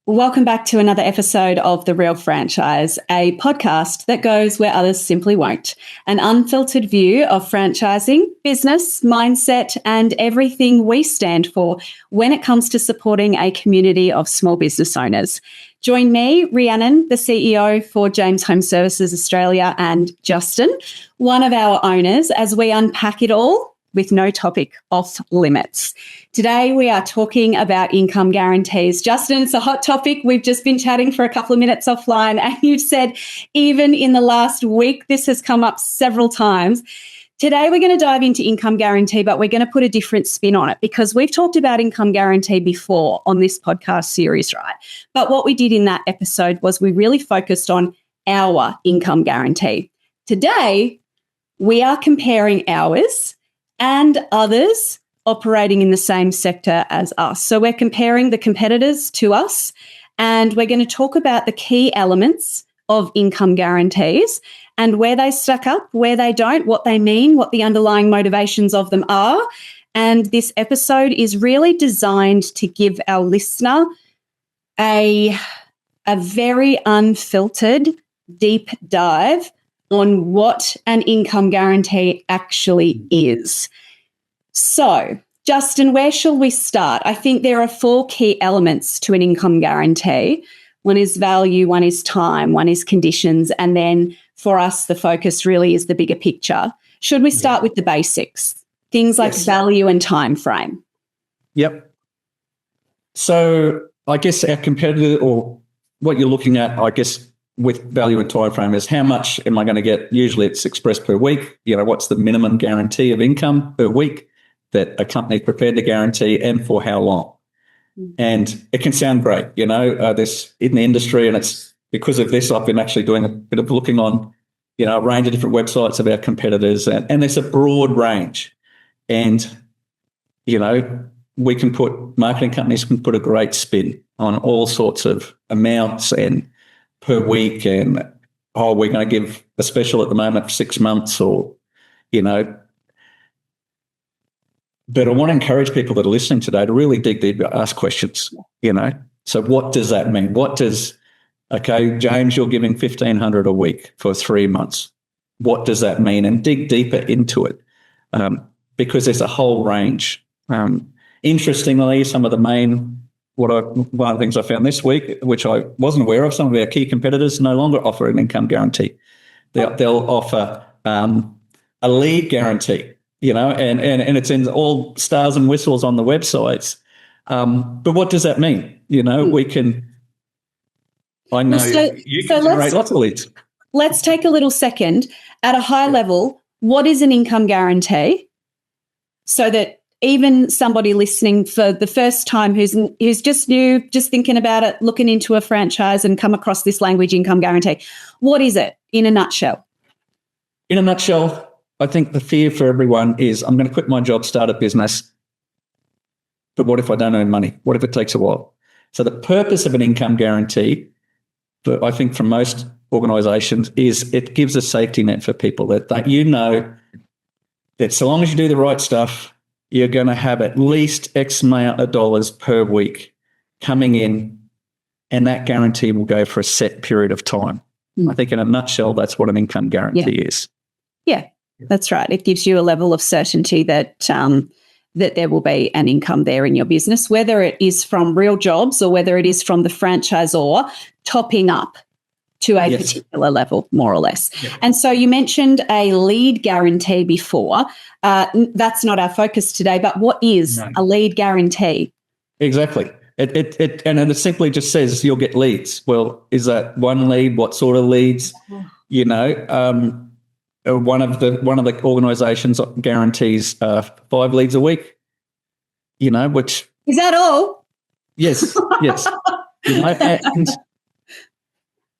Welcome back to another episode of The Real Franchise, a podcast that goes where others simply won't. An unfiltered view of franchising, business, mindset, and everything we stand for when it comes to supporting a community of small business owners. Join me, Rhiannon, the CEO for James Home Services Australia, and Justin, one of our owners, as we unpack it all with no topic off limits. Today, we are talking about income guarantees. Justin, it's a hot topic. We've just been chatting for a couple of minutes offline, and you've said even in the last week, this has come up several times. Today, we're going to dive into income guarantee, but we're going to put a different spin on it because we've talked about income guarantee before on this podcast series, right? But what we did in that episode was we really focused on our income guarantee. Today, we are comparing ours and others operating in the same sector as us. So we're comparing the competitors to us, and we're going to talk about the key elements of income guarantees and where they stack up, where they don't, what they mean, what the underlying motivations of them are. And this episode is really designed to give our listener a very unfiltered, deep dive on what an income guarantee actually is. So, Justin, where shall we start? I think there are four key elements to an income guarantee. One is value, one is time, one is conditions, and then for us, the focus really is the bigger picture. Should we start with the basics? Things like value and time frame. Yep. So I guess our competitor, or what you're looking at, I guess, with value and time frame is how much am I going to get? Usually it's expressed per week. What's the minimum guarantee of income per week that a company is prepared to guarantee, and for how long? And it can sound great, this in the industry, and it's because of this I've been actually doing a bit of looking on, a range of different websites of our competitors, and there's a broad range. And, marketing companies can put a great spin on all sorts of amounts and per week, and we're going to give a special at the moment for 6 months, or but I want to encourage people that are listening today to really dig deep, ask questions. So what does that mean? James, you're giving $1,500 a week for 3 months. What does that mean? And dig deeper into it, because there's a whole range. Interestingly, some of the main one of the things I found this week, which I wasn't aware of, some of our key competitors no longer offer an income guarantee. They'll offer a lead guarantee, and it's in all stars and whistles on the websites. But what does that mean? We can, I know you can generate lots of leads. Let's take a little second. At a high level, what is an income guarantee? So that even somebody listening for the first time who's just new, just thinking about it, looking into a franchise and come across this language, income guarantee. What is it in a nutshell? In a nutshell, I think the fear for everyone is I'm going to quit my job, start a business, but what if I don't earn money? What if it takes a while? So the purpose of an income guarantee, I think from most organisations, is it gives a safety net for people that that so long as you do the right stuff, you're going to have at least X amount of dollars per week coming in, and that guarantee will go for a set period of time. I think in a nutshell, that's what an income guarantee is. Yeah, that's right. It gives you a level of certainty that that there will be an income there in your business, whether it is from real jobs or whether it is from the franchisor topping up to a particular level, more or less. Yeah. And so you mentioned a lead guarantee before. That's not our focus today, but what is a lead guarantee? Exactly. It simply just says you'll get leads. Well, is that one lead? What sort of leads? One of the organisations guarantees 5 leads a week. Which is that all? Yes.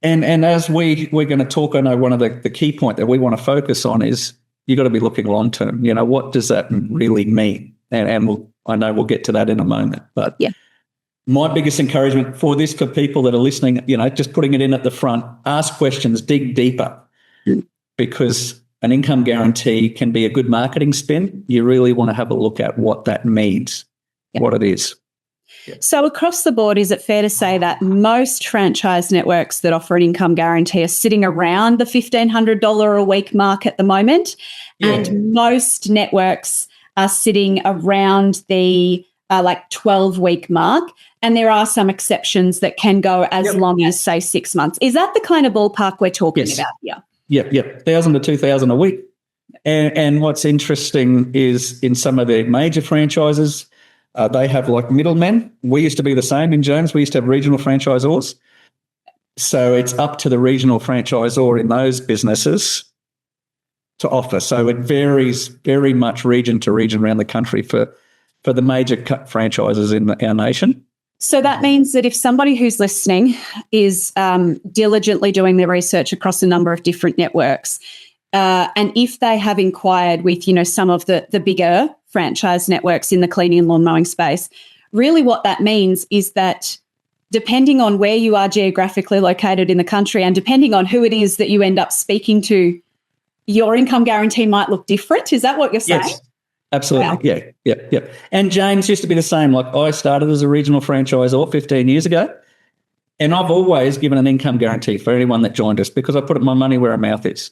And as we're going to talk, I know one of the key point that we want to focus on is you've got to be looking long term. What does that really mean? And I know we'll get to that in a moment. But my biggest encouragement for this, for people that are listening, just putting it in at the front, ask questions, dig deeper, because an income guarantee can be a good marketing spin. You really want to have a look at what that means, what it is. Yeah. So across the board, is it fair to say that most franchise networks that offer an income guarantee are sitting around the $1,500 a week mark at the moment? Yeah. And most networks are sitting around the 12-week mark. And there are some exceptions that can go as long as, say, 6 months. Is that the kind of ballpark we're talking about here? Yep. 1,000 to 2,000 a week. And what's interesting is in some of the major franchises, they have like middlemen. We used to be the same in Jones. We used to have regional franchisors. So it's up to the regional franchisor in those businesses to offer. So it varies very much region to region around the country for the major franchises in our nation. So that means that if somebody who's listening is diligently doing their research across a number of different networks, and if they have inquired with, some of the bigger franchise networks in the cleaning and lawn mowing space, really what that means is that depending on where you are geographically located in the country and depending on who it is that you end up speaking to, your income guarantee might look different. Is that what you're saying? Yes, absolutely. Wow. Yeah. And James used to be the same. Like I started as a regional franchisor 15 years ago, and I've always given an income guarantee for anyone that joined us because I put my money where our mouth is.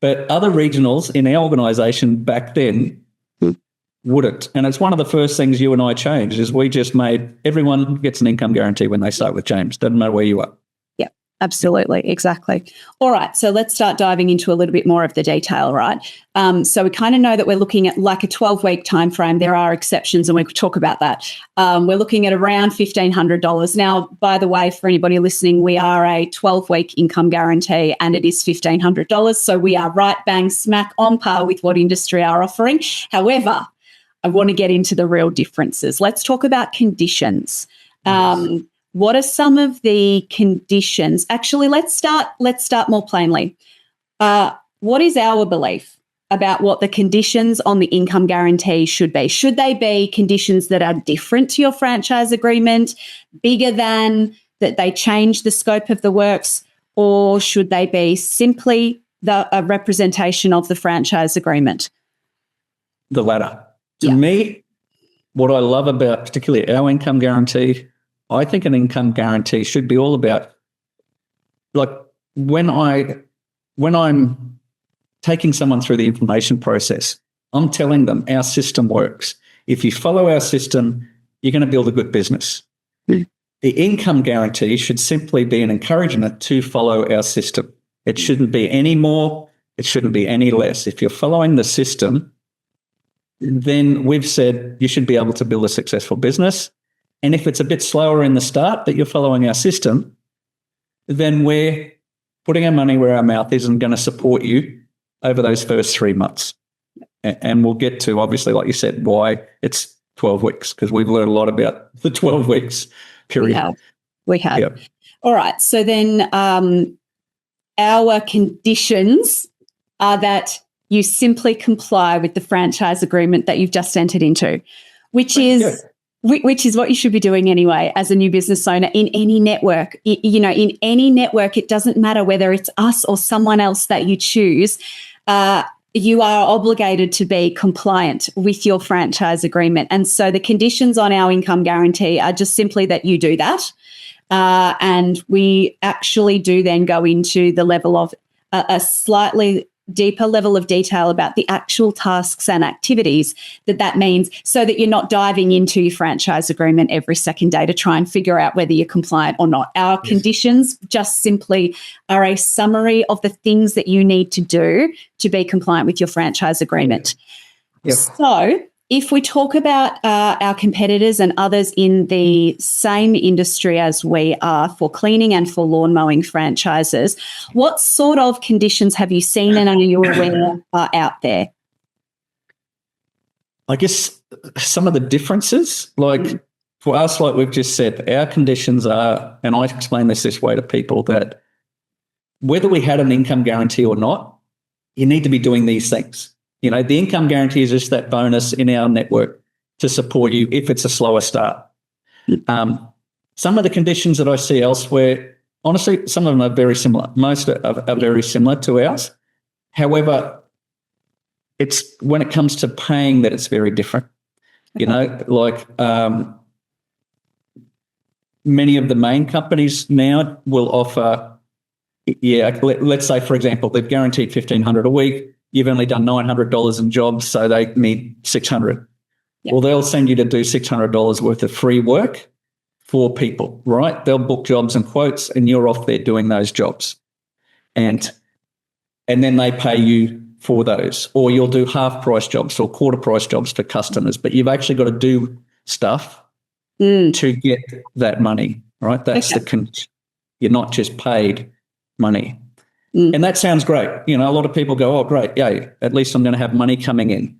But other regionals in our organisation back then wouldn't. And it's one of the first things you and I changed is we just made everyone gets an income guarantee when they start with James. Doesn't matter where you are. Yeah, absolutely. Exactly. All right. So let's start diving into a little bit more of the detail, right? So we kind of know that we're looking at like a 12-week time frame. There are exceptions and we could talk about that. We're looking at around $1,500. Now, by the way, for anybody listening, we are a 12-week income guarantee and it is $1,500. So we are right bang smack on par with what industry are offering. However, I want to get into the real differences. Let's talk about conditions. What are some of the conditions? Actually, let's start more plainly. What is our belief about what the conditions on the income guarantee should be? Should they be conditions that are different to your franchise agreement, bigger than, that they change the scope of the works, or should they be simply a representation of the franchise agreement? The latter. To me, what I love about particularly our income guarantee, I think an income guarantee should be all about, like when I'm taking someone through the information process, I'm telling them our system works. If you follow our system, you're going to build a good business. The income guarantee should simply be an encouragement to follow our system. It shouldn't be any more, it shouldn't be any less. If you're following the system, then we've said you should be able to build a successful business. And if it's a bit slower in the start, but you're following our system, then we're putting our money where our mouth is and going to support you over those first 3 months. And we'll get to, obviously, like you said, why it's 12 weeks, because we've learned a lot about the 12 weeks period. We have. Yep. All right. So then our conditions are that you simply comply with the franchise agreement that you've just entered into, which is what you should be doing anyway as a new business owner in any network. In any network, it doesn't matter whether it's us or someone else that you choose. You are obligated to be compliant with your franchise agreement. And so the conditions on our income guarantee are just simply that you do that. And we actually do then go into the level of a slightly deeper level of detail about the actual tasks and activities that means, so that you're not diving into your franchise agreement every second day to try and figure out whether you're compliant or not. Our conditions just simply are a summary of the things that you need to do to be compliant with your franchise agreement. So if we talk about our competitors and others in the same industry as we are for cleaning and for lawn mowing franchises, what sort of conditions have you seen and are you aware are out there? I guess some of the differences, like for us, like we've just said, our conditions are, and I explain this way to people, that whether we had an income guarantee or not, you need to be doing these things. The income guarantee is just that bonus in our network to support you if it's a slower start. Some of the conditions that I see elsewhere, honestly, some of them are very similar. Most are very similar to ours. However, it's when it comes to paying that it's very different. many of the main companies now will offer, let's say, for example, they've guaranteed $1,500 a week. You've only done $900 in jobs, so they need $600. Yep. Well, they'll send you to do $600 worth of free work for people, right? They'll book jobs and quotes, and you're off there doing those jobs. And then they pay you for those, or you'll do half price jobs or quarter price jobs for customers, but you've actually got to do stuff to get that money, right? That's you're not just paid money. And that sounds great. You know, a lot of people go, oh, great, yeah, at least I'm going to have money coming in.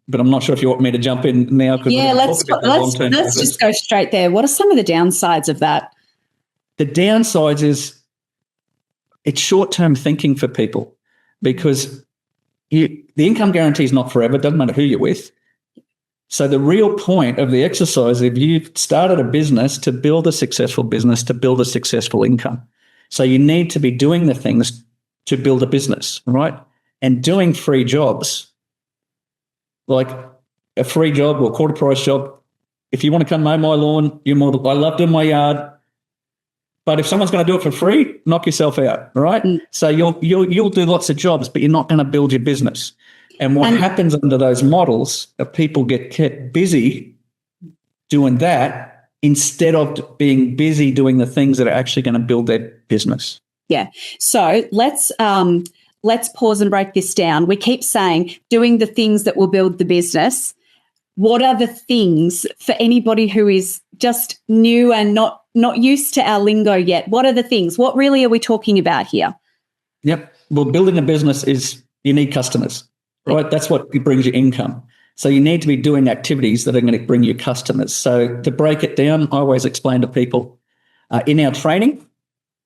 But I'm not sure if you want me to jump in now. Yeah, let's just go straight there. What are some of the downsides of that? The downsides is it's short-term thinking for people, because the income guarantee is not forever. It doesn't matter who you're with. So the real point of the exercise, if you've started a business, to build a successful business, to build a successful income. So you need to be doing the things to build a business, right? And doing free jobs, like a free job or quarter price job. If you want to come mow my lawn, I love doing my yard. But if someone's going to do it for free, knock yourself out, right? So you'll do lots of jobs, but you're not going to build your business. And what happens under those models are people get kept busy doing that instead of being busy doing the things that are actually going to build their business. Yeah. So let's pause and break this down. We keep saying doing the things that will build the business. What are the things for anybody who is just new and not used to our lingo yet? What are the things? What really are we talking about here? Yep. Well, building a business is you need customers, right? That's what brings you income. So you need to be doing activities that are going to bring you customers. So to break it down, I always explain to people in our training,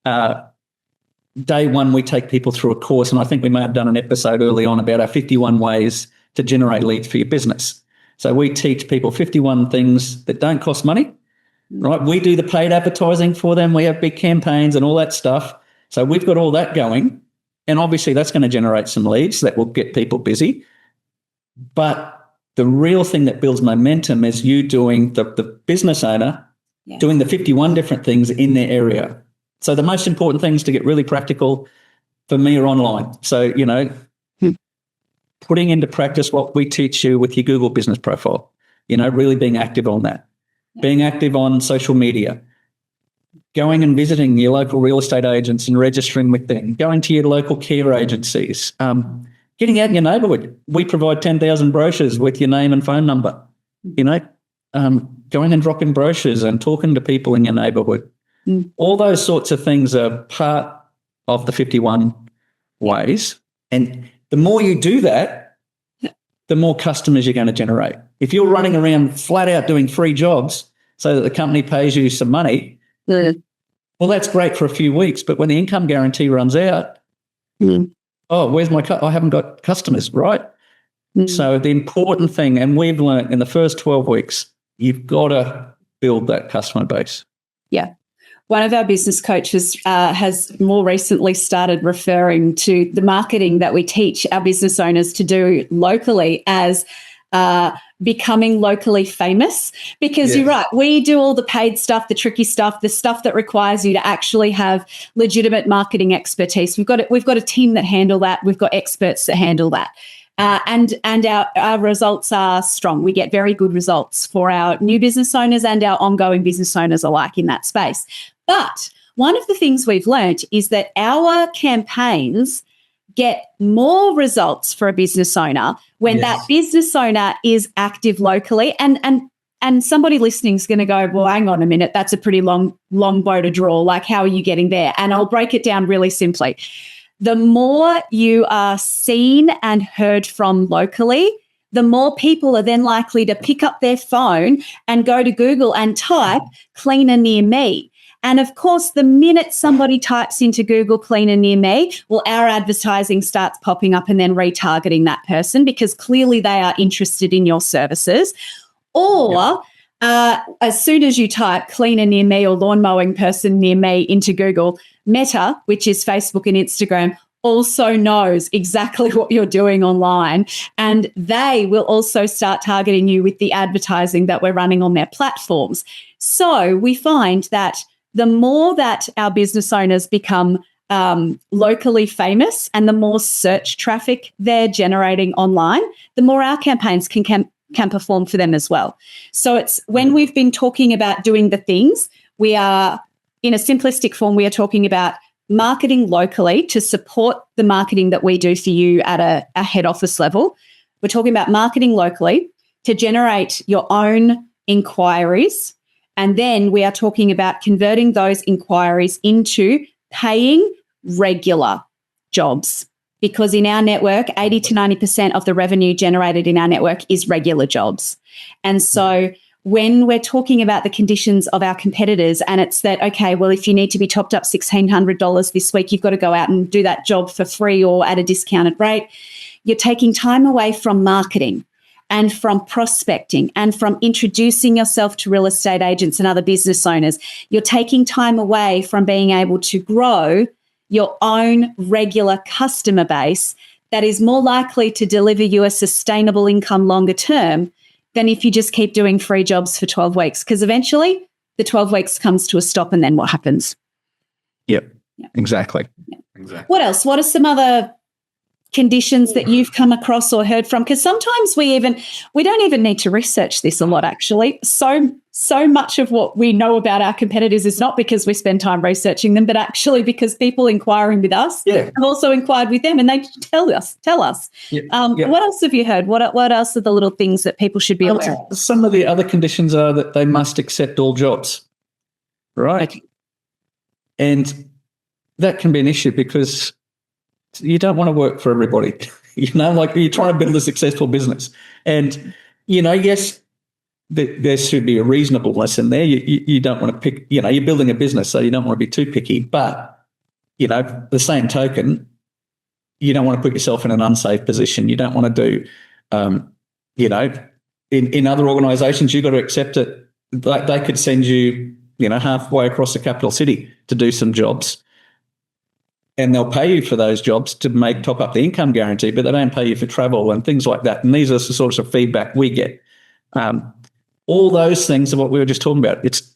day one, we take people through a course, and I think we may have done an episode early on about our 51 ways to generate leads for your business. So we teach people 51 things that don't cost money, right? We do the paid advertising for them. We have big campaigns and all that stuff. So we've got all that going. And obviously that's going to generate some leads that will get people busy. But the real thing that builds momentum is you doing, the business owner, doing the 51 different things in their area. So the most important things to get really practical for me are online. So, you know, putting into practice what we teach you with your Google business profile, you know, really being active on that, being active on social media, going and visiting your local real estate agents and registering with them, going to your local care agencies, getting out in your neighbourhood. We provide 10,000 brochures with your name and phone number, you know, going and dropping brochures and talking to people in your neighbourhood. All those sorts of things are part of the 51 ways. And the more you do that, the more customers you're going to generate. If you're running around flat out doing free jobs so that the company pays you some money, well, that's great for a few weeks. But when the income guarantee runs out, where's my I haven't got customers, right? So the important thing, and we've learned in the first 12 weeks, you've got to build that customer base. Yeah. One of our business coaches has more recently started referring to the marketing that we teach our business owners to do locally as becoming locally famous, because you're right, we do all the paid stuff, the tricky stuff, the stuff that requires you to actually have legitimate marketing expertise. We've got a team that handle that. We've got experts that handle that. And our results are strong. We get very good results for our new business owners and our ongoing business owners alike in that space. But one of the things we've learned is that our campaigns get more results for a business owner when that business owner is active locally. And somebody listening is going to go, well, hang on a minute, that's a pretty long bow to draw. Like, how are you getting there? And I'll break it down really simply. The more you are seen and heard from locally, the more people are then likely to pick up their phone and go to Google and type cleaner near me. And of course, the minute somebody types into Google cleaner near me, well, our advertising starts popping up and then retargeting that person, because clearly they are interested in your services. Or as soon as you type cleaner near me or lawn mowing person near me into Google, Meta, which is Facebook and Instagram, also knows exactly what you're doing online, and they will also start targeting you with the advertising that we're running on their platforms. So we find that the more that our business owners become locally famous and the more search traffic they're generating online, the more our campaigns can perform for them as well. So it's when we've been talking about doing the things, we are, in a simplistic form, we are talking about marketing locally to support the marketing that we do for you at a head office level. We're talking about marketing locally to generate your own inquiries. And then we are talking about converting those inquiries into paying regular jobs. Because in our network, 80 to 90% of the revenue generated in our network is regular jobs. And so when we're talking about the conditions of our competitors, and it's that, okay, well, if you need to be topped up $1,600 this week, you've got to go out and do that job for free or at a discounted rate. You're taking time away from marketing and from prospecting and from introducing yourself to real estate agents and other business owners. You're taking time away from being able to grow your own regular customer base that is more likely to deliver you a sustainable income longer term than if you just keep doing free jobs for 12 weeks. Because eventually the 12 weeks comes to a stop, and then what happens? Yep. Exactly. What else? What are some other conditions that you've come across or heard from? Because sometimes we don't even need to research this a lot, actually. So much of what we know about our competitors is not because we spend time researching them, but actually because people inquiring with us have also inquired with them, and they tell us. What else have you heard? What else are the little things that people should be aware of? Some of the other conditions are that they must accept all jobs, right? Okay. And that can be an issue because you don't want to work for everybody. Like you're trying to build a successful business. And, yes, there should be a reasonableness in there. You don't want to pick, you're building a business, so you don't want to be too picky. But, the same token, you don't want to put yourself in an unsafe position. You don't want to do, in other organisations, you've got to accept it. They could send you, halfway across the capital city to do some jobs. And they'll pay you for those jobs to top up the income guarantee, but they don't pay you for travel and things like that. And these are the sorts of feedback we get. All those things are what we were just talking about. It's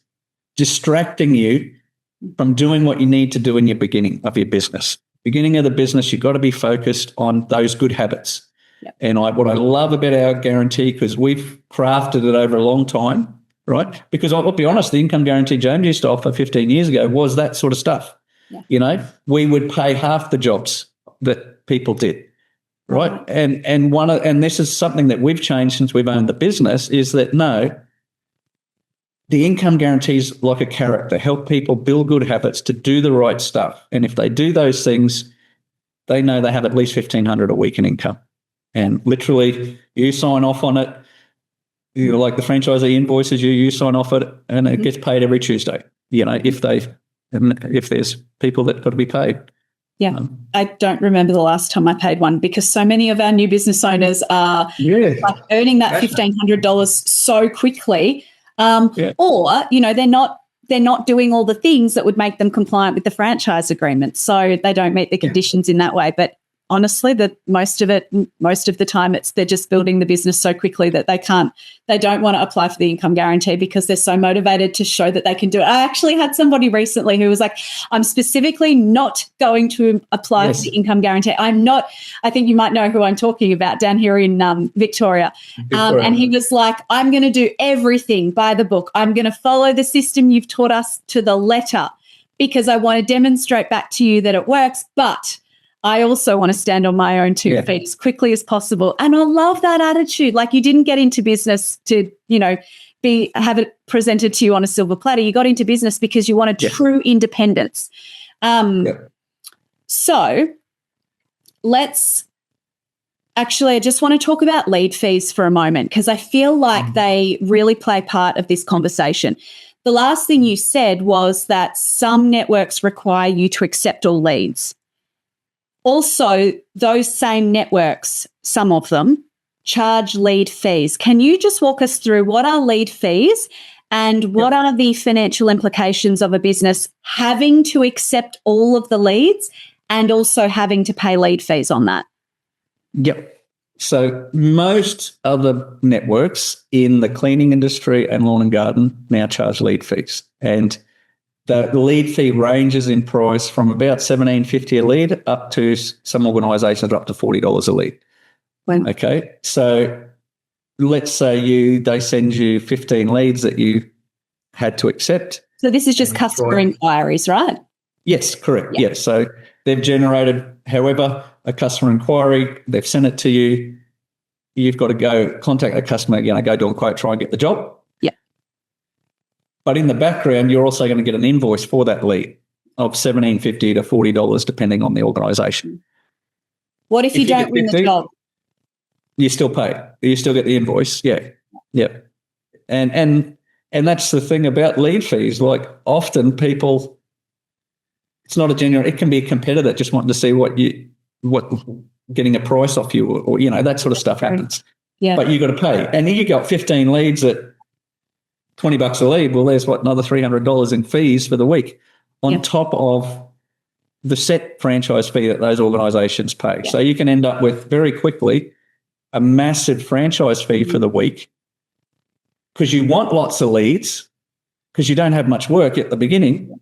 distracting you from doing what you need to do in your beginning of your business. Beginning of the business, you've got to be focused on those good habits. Yep. And what I love about our guarantee, because we've crafted it over a long time, right? Because I'll be honest, the income guarantee James used to offer 15 years ago was that sort of stuff. Yeah. We would pay half the jobs that people did, right? And this is something that we've changed since we've owned the business, is that no, the income guarantee is like a carrot to help people build good habits to do the right stuff. And if they do those things, they know they have at least $1,500 a week in income. And literally, you sign off on it. Like the franchisee invoices you sign off it, and it gets paid every Tuesday. If there's people that got to be paid. Yeah. I don't remember the last time I paid one, because so many of our new business owners are earning that $1,500 so quickly. Or, they're not doing all the things that would make them compliant with the franchise agreement. So they don't meet the conditions in that way. But honestly, most of the time they're just building the business so quickly that they don't want to apply for the income guarantee because they're so motivated to show that they can do it. I actually had somebody recently who was like, I'm specifically not going to apply for the income guarantee. I think you might know who I'm talking about, down here in Victoria. And he was like, I'm going to do everything by the book. I'm going to follow the system you've taught us to the letter because I want to demonstrate back to you that it works, but I also want to stand on my own 2 feet as quickly as possible. And I love that attitude. Like, you didn't get into business to, have it presented to you on a silver platter. You got into business because you wanted true independence. So let's actually, I just want to talk about lead fees for a moment, because I feel like they really play part of this conversation. The last thing you said was that some networks require you to accept all leads. Also, those same networks, some of them, charge lead fees. Can you just walk us through what are lead fees and what are the financial implications of a business having to accept all of the leads and also having to pay lead fees on that. Yep. So most other networks in the cleaning industry and lawn and garden now charge lead fees. And the lead fee ranges in price from about $17.50 a lead up to some organisations are up to $40 a lead. Wow. Okay. So let's say they send you 15 leads that you had to accept. So this is just customer inquiries, right? Yes, correct. Yeah. Yes. So they've generated, however, a customer inquiry, they've sent it to you. You've got to go contact a customer, go do a quote, try and get the job. Yeah. But in the background, you're also going to get an invoice for that lead of $17.50 to $40, depending on the organisation. What if you don't win the job? You still pay. You still get the invoice. Yeah. Yeah. And that's the thing about lead fees. Like often people, it's not a genuine, it can be a competitor just wanting to see what getting a price off you or that sort of stuff happens. Yeah. But you got to pay. And you got 15 leads at $20 a lead. Well, there's another $300 in fees for the week on top of the set franchise fee that those organisations pay. Yeah. So you can end up with very quickly a massive franchise fee for the week because you want lots of leads because you don't have much work at the beginning,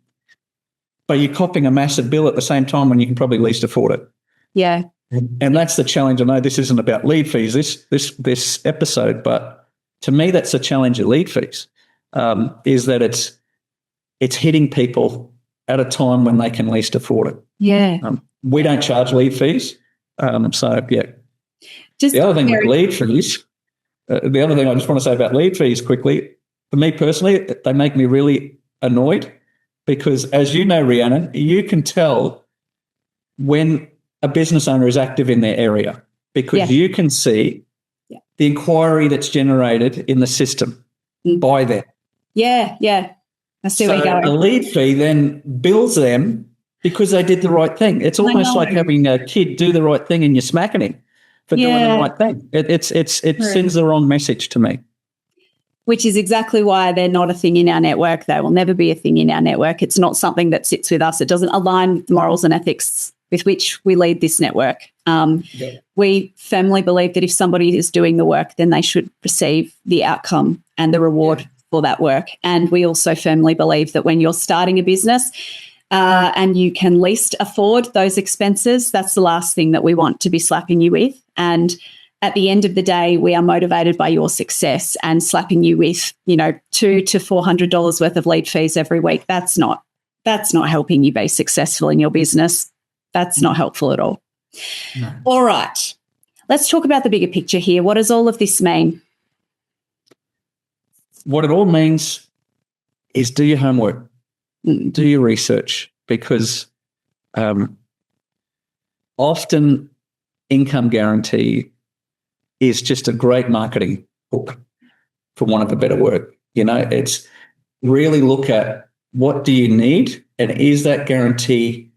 but you're copping a massive bill at the same time when you can probably least afford it. Yeah. And that's the challenge. I know this isn't about lead fees, this episode, but to me, that's the challenge of lead fees, is that it's hitting people at a time when they can least afford it. Yeah. We don't charge lead fees. So, yeah. The other thing with lead fees, the other thing I just want to say about lead fees quickly, for me personally, they make me really annoyed because, as you know, Rhiannon, you can tell when a business owner is active in their area because you can see the inquiry that's generated in the system by them. Yeah, yeah. I see where you're going. A lead fee then bills them because they did the right thing. It's almost like having a kid do the right thing and you're smacking him for doing the right thing. It sends the wrong message to me. Which is exactly why they're not a thing in our network. They will never be a thing in our network. It's not something that sits with us. It doesn't align with the morals and ethics with which we lead this network. We firmly believe that if somebody is doing the work, then they should receive the outcome and the reward for that work. And we also firmly believe that when you're starting a business and you can least afford those expenses, that's the last thing that we want to be slapping you with. And at the end of the day, we are motivated by your success, and slapping you with, $200 to $400 worth of lead fees every week, that's not helping you be successful in your business. That's not helpful at all. No. All right. Let's talk about the bigger picture here. What does all of this mean? What it all means is do your homework, do your research, because often income guarantee is just a great marketing book, for want of a better word. It's really look at what do you need and is that guarantee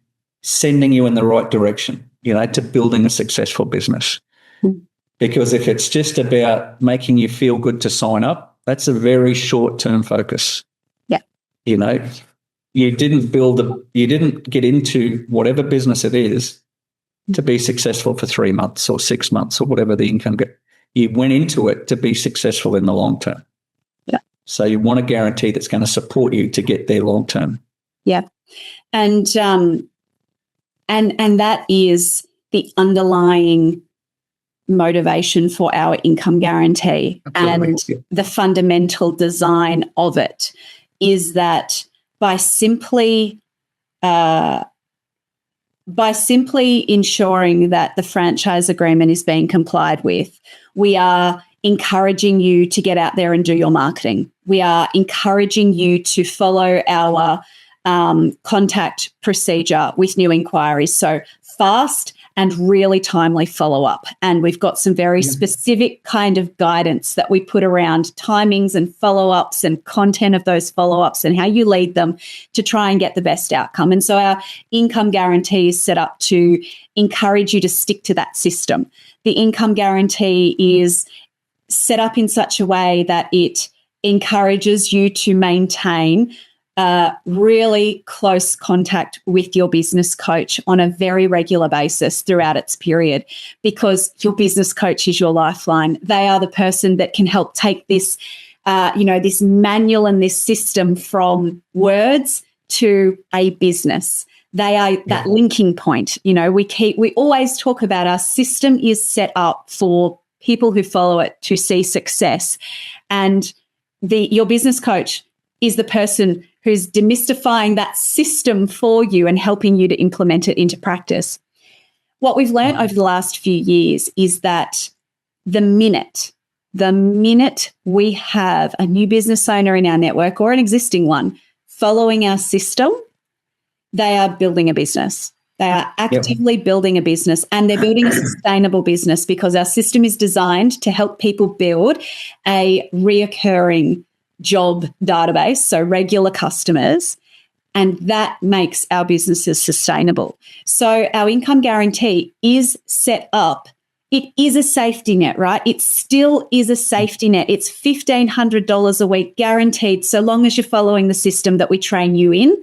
sending you in the right direction, to building a successful business. Because if it's just about making you feel good to sign up, that's a very short-term focus. Yeah. You didn't get into whatever business it is to be successful for 3 months or 6 months or whatever the income. You went into it to be successful in the long term. Yeah. So you want a guarantee that's going to support you to get there long term. Yeah. And that is the underlying motivation for our income guarantee. Absolutely. And the fundamental design of it is that by simply ensuring that the franchise agreement is being complied with, we are encouraging you to get out there and do your marketing. We are encouraging you to follow our contact procedure with new inquiries. So fast and really timely follow-up. And we've got some very specific kind of guidance that we put around timings and follow-ups and content of those follow-ups and how you lead them to try and get the best outcome. And so our income guarantee is set up to encourage you to stick to that system. The income guarantee is set up in such a way that it encourages you to maintain really close contact with your business coach on a very regular basis throughout its period, because your business coach is your lifeline. They are the person that can help take this, this manual and this system from words to a business. They are that linking point. We always talk about our system is set up for people who follow it to see success. And your business coach is the person who's demystifying that system for you and helping you to implement it into practice. What we've learned over the last few years is that the minute we have a new business owner in our network or an existing one following our system, they are building a business. They are actively building a business, and they're building a sustainable business, because our system is designed to help people build a reoccurring job database, so regular customers, and that makes our businesses sustainable. So our income guarantee is set up. It is a safety net, right? It still is a safety net. It's $1,500 a week guaranteed, so long as you're following the system that we train you in.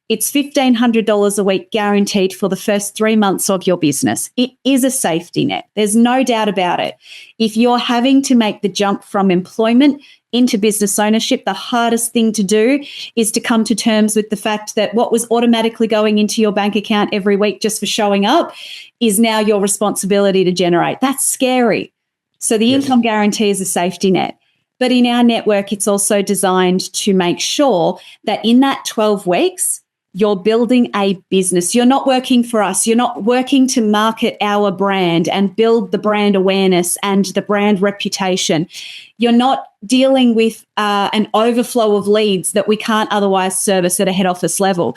It's $1,500 a week guaranteed for the first 3 months of your business. It is a safety net. There's no doubt about it. If you're having to make the jump from employment into business ownership, the hardest thing to do is to come to terms with the fact that what was automatically going into your bank account every week just for showing up is now your responsibility to generate. That's scary. So the income guarantee is a safety net. But in our network, it's also designed to make sure that in that 12 weeks, you're building a business. You're not working for us. You're not working to market our brand and build the brand awareness and the brand reputation. You're not dealing with an overflow of leads that we can't otherwise service at a head office level.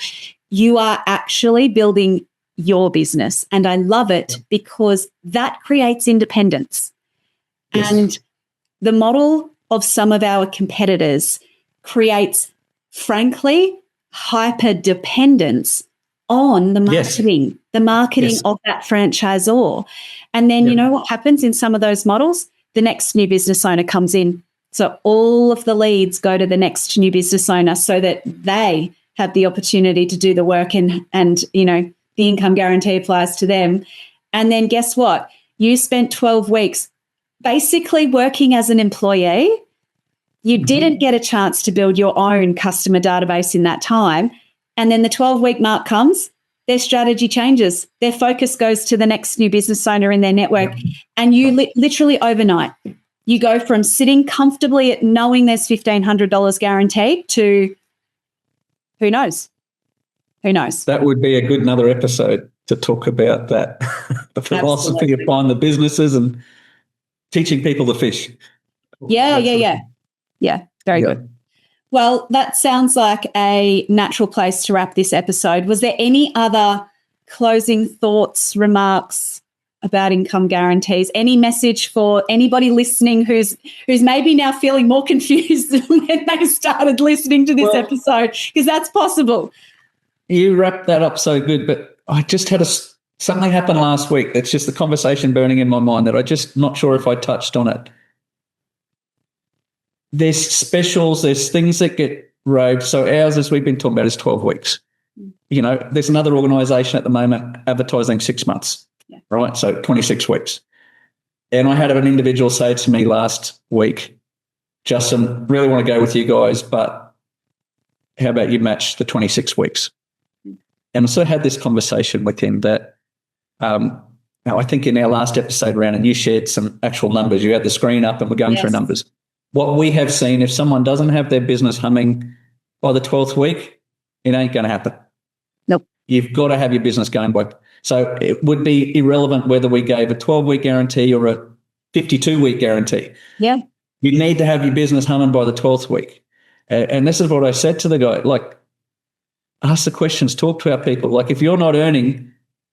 You are actually building your business. And I love it because that creates independence. Yes. And the model of some of our competitors creates, frankly, hyper dependence on the marketing, of that franchisor. And then you know what happens in some of those models? The next new business owner comes in. So all of the leads go to the next new business owner so that they have the opportunity to do the work, and the income guarantee applies to them. And then guess what? You spent 12 weeks basically working as an employee. You didn't get a chance to build your own customer database in that time. And then the 12-week mark comes, their strategy changes. Their focus goes to the next new business owner in their network. And you literally overnight, you go from sitting comfortably at knowing there's $1,500 guaranteed to who knows? Who knows? That would be a good another episode to talk about that. The philosophy of buying the businesses and teaching people to fish. Yeah, very good. Well, that sounds like a natural place to wrap this episode. Was there any other closing thoughts, remarks about income guarantees? Any message for anybody listening who's maybe now feeling more confused than when they started listening to this episode? Because that's possible. You wrapped that up so good, but I just had something happen last week. It's just the conversation burning in my mind that I just not sure if I touched on it. There's specials, there's things that get raved. So ours, as we've been talking about, is 12 weeks. There's another organisation at the moment advertising 6 months, right? So 26 weeks. And I had an individual say to me last week, Justin, really want to go with you guys, but how about you match the 26 weeks? And I sort of had this conversation with him that I think in our last episode, Rhiannon, you shared some actual numbers. You had the screen up and we're going through numbers. What we have seen, if someone doesn't have their business humming by the 12th week, it ain't going to happen. Nope. You've got to have your business going by. So it would be irrelevant whether we gave a 12-week guarantee or a 52-week guarantee. Yeah. You need to have your business humming by the 12th week. And this is what I said to the guy, ask the questions, talk to our people. If you're not earning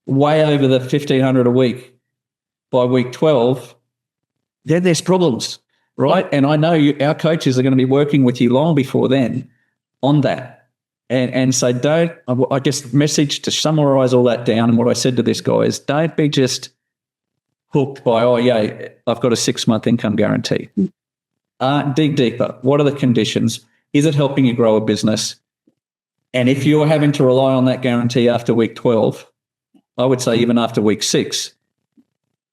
way over the $1,500 a week by week 12, then there's problems. Right. And I know our coaches are going to be working with you long before then on that. And so I just message to summarize all that down. And what I said to this guy is don't be just hooked by, I've got a 6-month income guarantee. Dig deeper. What are the conditions? Is it helping you grow a business? And if you're having to rely on that guarantee after week 12, I would say even after week 6,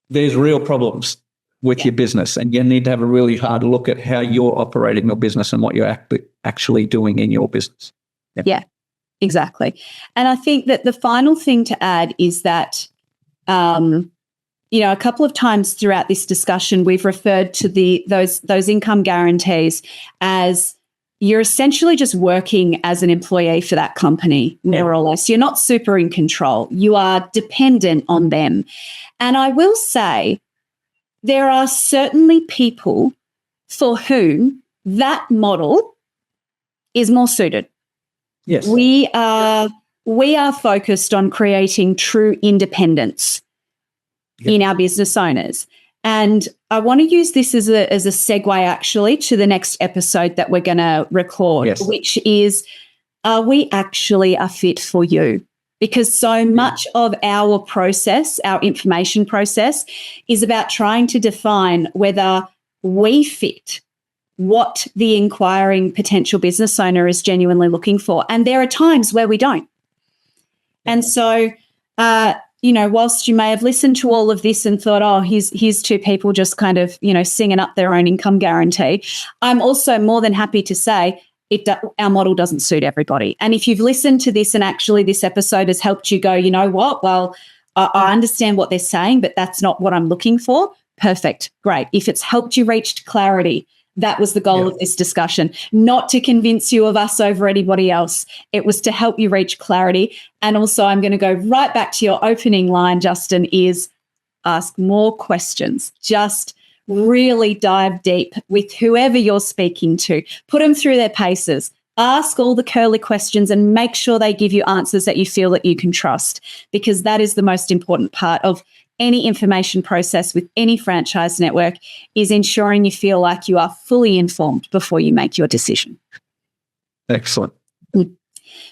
there's real problems with your business, and you need to have a really hard look at how you're operating your business and what you're actually doing in your business. Yeah, exactly. And I think that the final thing to add is that, a couple of times throughout this discussion, we've referred to those income guarantees as you're essentially just working as an employee for that company, more or less. You're not super in control. You are dependent on them. And I will say there are certainly people for whom that model is more suited. Yes. We are focused on creating true independence in our business owners. And I want to use this as a segue actually to the next episode that we're going to record, which is, are we actually a fit for you? Because so much of our process, our information process, is about trying to define whether we fit what the inquiring potential business owner is genuinely looking for. And there are times where we don't. And so, whilst you may have listened to all of this and thought, oh, here's two people just kind of, singing up their own income guarantee, I'm also more than happy to say our model doesn't suit everybody. And if you've listened to this and actually this episode has helped you go, you know what, well, I understand what they're saying, but that's not what I'm looking for. Perfect. Great. If it's helped you reach clarity, that was the goal of this discussion, not to convince you of us over anybody else. It was to help you reach clarity. And also, I'm going to go right back to your opening line, Justin, is ask more questions. Just really dive deep with whoever you're speaking to. Put them through their paces. Ask all the curly questions and make sure they give you answers that you feel that you can trust, because that is the most important part of any information process with any franchise network, is ensuring you feel like you are fully informed before you make your decision. Excellent.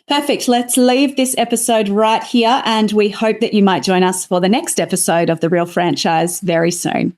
Perfect. Let's leave this episode right here, and we hope that you might join us for the next episode of The Real Franchise very soon.